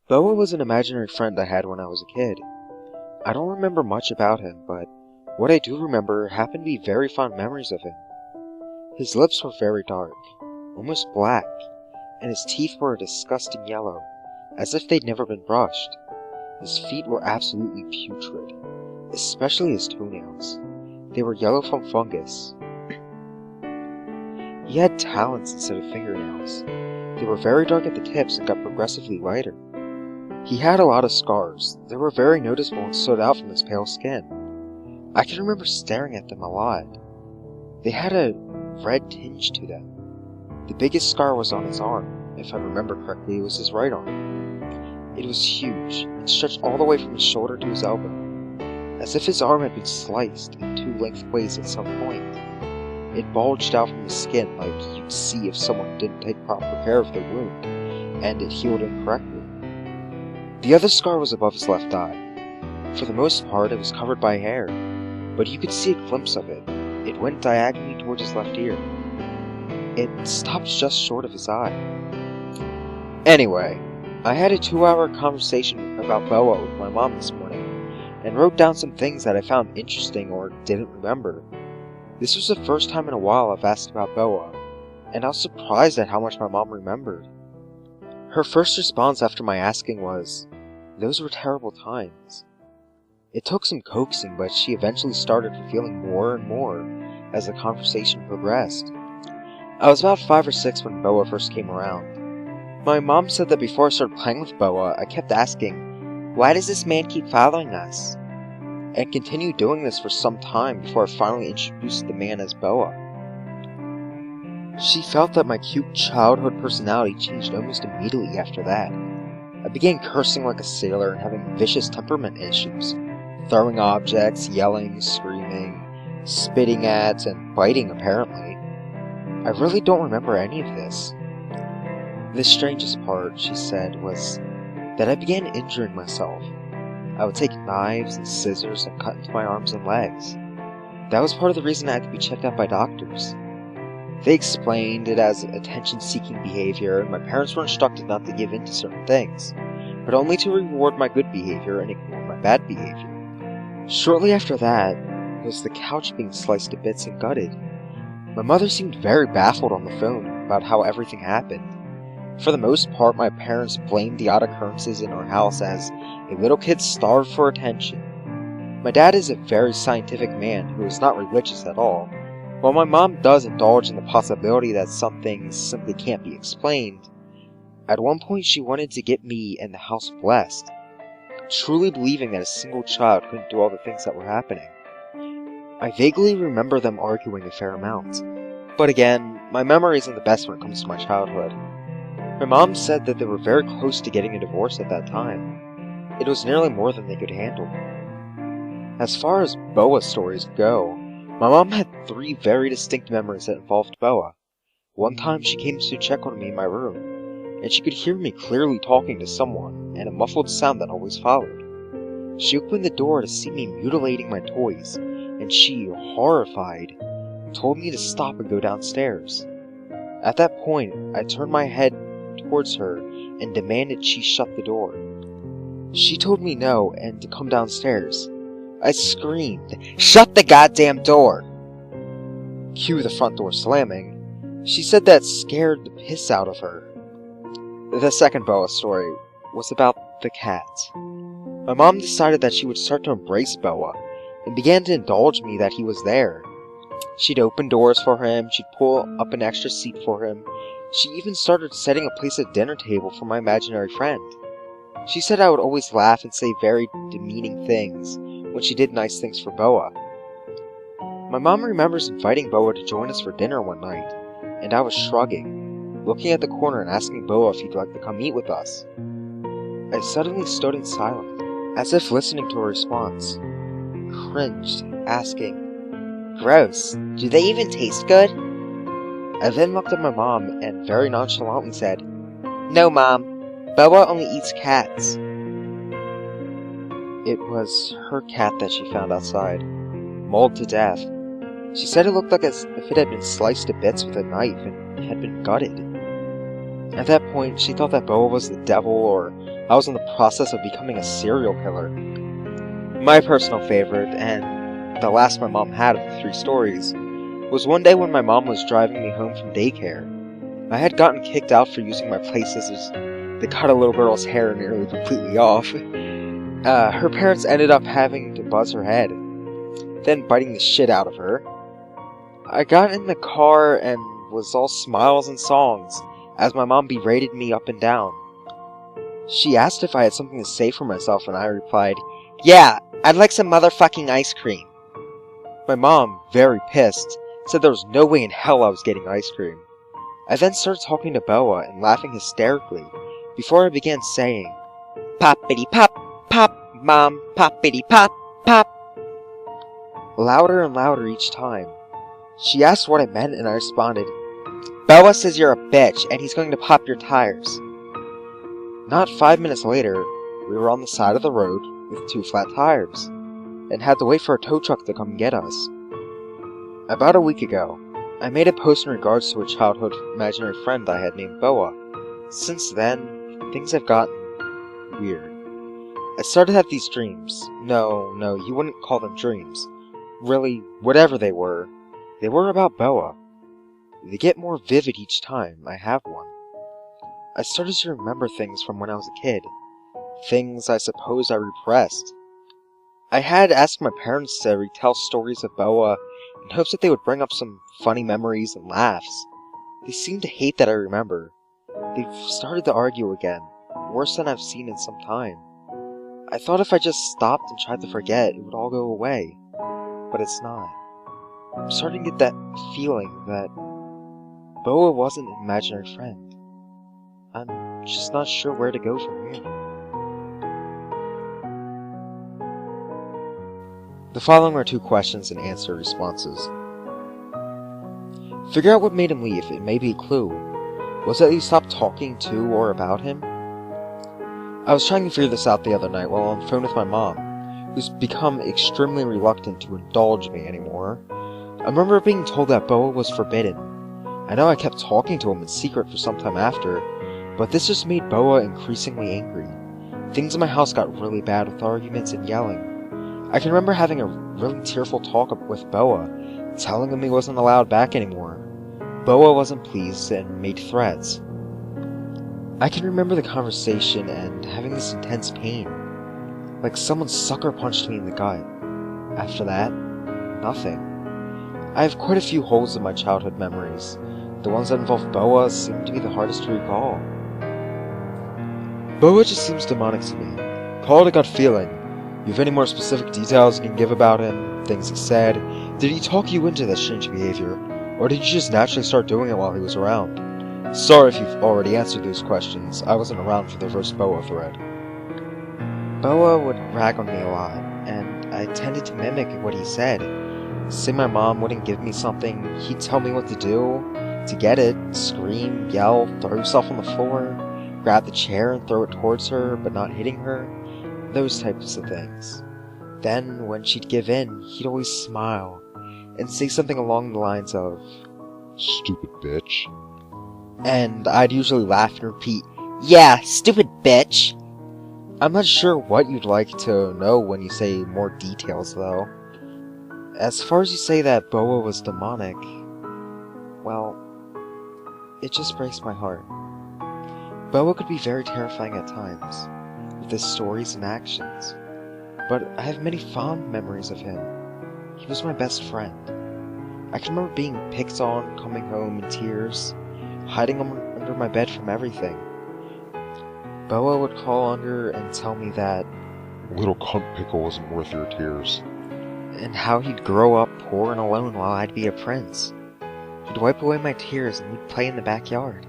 Boa was an imaginary friend I had when I was a kid. I don't remember much about him, but what I do remember happen to be very fond memories of him. His lips were very dark, almost black, and his teeth were a disgusting yellow, as if they'd never been brushed. His feet were absolutely putrid, especially his toenails. They were yellow from fungus. He had talons instead of fingernails. They were very dark at the tips and got progressively lighter. He had a lot of scars. They were very noticeable and stood out from his pale skin. I can remember staring at them a lot. They had a red tinge to them. The biggest scar was on his arm. If I remember correctly, it was his right arm. It was huge, and stretched all the way from his shoulder to his elbow, as if his arm had been sliced in two lengthways at some point. It bulged out from his skin like you'd see if someone didn't take proper care of their wound, and it healed incorrectly. The other scar was above his left eye. For the most part, it was covered by hair, but you could see a glimpse of it. It went diagonally towards his left ear. It stopped just short of his eye. Anyway, I had a 2-hour conversation about Boa with my mom this morning, and wrote down some things that I found interesting or didn't remember. This was the first time in a while I've asked about Boa, and I was surprised at how much my mom remembered. Her first response after my asking was, "Those were terrible times." It took some coaxing, but she eventually started feeling more and more as the conversation progressed. I was about 5 or 6 when Boa first came around. My mom said that before I started playing with Boa, I kept asking, "Why does this man keep following us?" and continued doing this for some time before I finally introduced the man as Boa. She felt that my cute childhood personality changed almost immediately after that. I began cursing like a sailor and having vicious temperament issues, throwing objects, yelling, screaming, spitting at, and biting apparently. I really don't remember any of this. The strangest part, she said, was that I began injuring myself. I would take knives and scissors and cut into my arms and legs. That was part of the reason I had to be checked out by doctors. They explained it as attention-seeking behavior, and my parents were instructed not to give in to certain things, but only to reward my good behavior and ignore my bad behavior. Shortly after that was the couch being sliced to bits and gutted. My mother seemed very baffled on the phone about how everything happened. For the most part, my parents blamed the odd occurrences in our house as a little kid starved for attention. My dad is a very scientific man who is not religious at all, while my mom does indulge in the possibility that some things simply can't be explained. At one point she wanted to get me and the house blessed, truly believing that a single child couldn't do all the things that were happening. I vaguely remember them arguing a fair amount, but again, my memory isn't the best when it comes to my childhood. My mom said that they were very close to getting a divorce at that time. It was nearly more than they could handle. As far as Boa stories go, my mom had 3 very distinct memories that involved Boa. One time she came to check on me in my room, and she could hear me clearly talking to someone, and a muffled sound that always followed. She opened the door to see me mutilating my toys, and she, horrified, told me to stop and go downstairs. At that point, I turned my head towards her and demanded she shut the door. She told me no and to come downstairs. I screamed, "Shut the goddamn door!" Cue the front door slamming. She said that scared the piss out of her. The second Boa story was about the cat. My mom decided that she would start to embrace Boa and began to indulge me that he was there. She'd open doors for him, she'd pull up an extra seat for him. She even started setting a place at dinner table for my imaginary friend. She said I would always laugh and say very demeaning things when she did nice things for Boa. My mom remembers inviting Boa to join us for dinner one night, and I was shrugging, looking at the corner and asking Boa if he'd like to come eat with us. I suddenly stood in silence, as if listening to a response, cringed, asking, "Gross, do they even taste good?" I then looked at my mom and very nonchalantly said, "No, Mom, Boa only eats cats." It was her cat that she found outside, mauled to death. She said it looked like as if it had been sliced to bits with a knife and had been gutted. At that point, she thought that Boa was the devil or I was in the process of becoming a serial killer. My personal favorite, and the last my mom had of the 3 stories, was one day when my mom was driving me home from daycare. I had gotten kicked out for using my play scissors that cut a little girl's hair nearly completely off. Her parents ended up having to buzz her head, then biting the shit out of her. I got in the car and was all smiles and songs as my mom berated me up and down. She asked if I had something to say for myself, and I replied, "Yeah, I'd like some motherfucking ice cream." My mom, very pissed, said there was no way in hell I was getting ice cream. I then started talking to Boa and laughing hysterically before I began saying, "Poppity pop, pop, mom, poppity pop, pop." Louder and louder each time. She asked what I meant, and I responded, "Boa says you're a bitch and he's going to pop your tires." Not 5 minutes later, we were on the side of the road with 2 flat tires, and had to wait for a tow truck to come get us. About a week ago, I made a post in regards to a childhood imaginary friend I had named Boa. Since then, things have gotten weird. I started to have these dreams. No, you wouldn't call them dreams. Really, whatever they were about Boa. They get more vivid each time I have one. I started to remember things from when I was a kid. Things I suppose I repressed. I had asked my parents to retell stories of Boa in hopes that they would bring up some funny memories and laughs. They seemed to hate that I remember. They've started to argue again, worse than I've seen in some time. I thought if I just stopped and tried to forget, it would all go away. But it's not. I'm starting to get that feeling that Boa wasn't an imaginary friend. I'm just not sure where to go from here. The following are 2 questions and answer responses. Figure out what made him leave. It may be a clue. Was it that you stopped talking to or about him? I was trying to figure this out the other night while on the phone with my mom, who's become extremely reluctant to indulge me anymore. I remember being told that Boa was forbidden. I know I kept talking to him in secret for some time after, but this just made Boa increasingly angry. Things in my house got really bad with arguments and yelling. I can remember having a really tearful talk with Boa, telling him he wasn't allowed back anymore. Boa wasn't pleased and made threats. I can remember the conversation and having this intense pain, like someone sucker punched me in the gut. After that, nothing. I have quite a few holes in my childhood memories. The ones that involve Boa seem to be the hardest to recall. Boa just seems demonic to me. Call it a gut feeling. You have any more specific details you can give about him? Things he said? Did he talk you into that strange behavior? Or did you just naturally start doing it while he was around? Sorry if you've already answered those questions. I wasn't around for the first Boa thread. Boa would rag on me a lot, and I tended to mimic what he said. Say my mom wouldn't give me something, he'd tell me what to do to get it, scream, yell, throw himself on the floor, grab the chair and throw it towards her but not hitting her, those types of things. Then, when she'd give in, he'd always smile and say something along the lines of, "Stupid bitch." And I'd usually laugh and repeat, "Yeah, stupid bitch." I'm not sure what you'd like to know when you say more details, though. As far as you say that Boa was demonic, well, it just breaks my heart. Boa could be very terrifying at times, with his stories and actions, but I have many fond memories of him. He was my best friend. I can remember being picked on, coming home in tears, hiding under my bed from everything. Boa would crawl under and tell me that little cunt pickle wasn't worth your tears. And how he'd grow up poor and alone while I'd be a prince. He'd wipe away my tears and we'd play in the backyard.